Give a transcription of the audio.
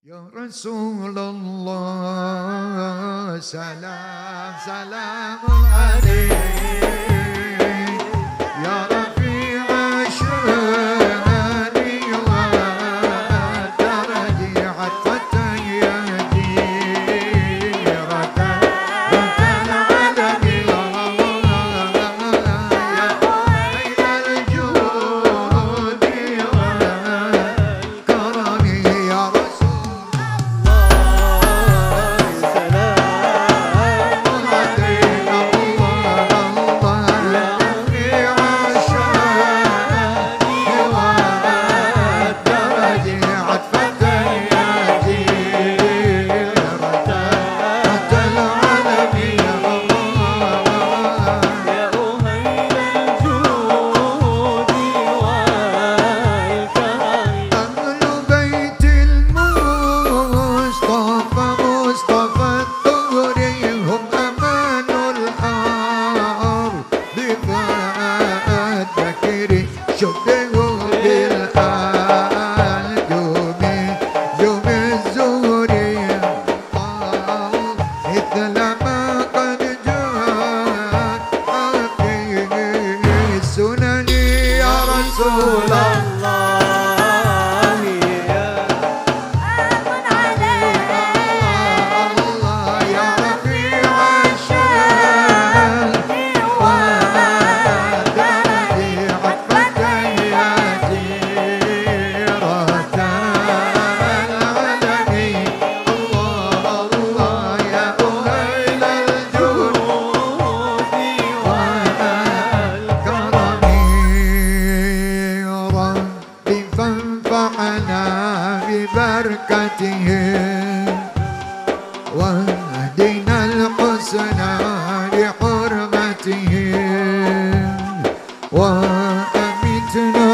يا رسول الله سلام سلام عليك يا رفيع الشان والدرج عطفة يدي رتل العالم يا خير الجود والكرم يا رسول ببركتهم واهدنا الحسنى بحرمتهم وأمتنا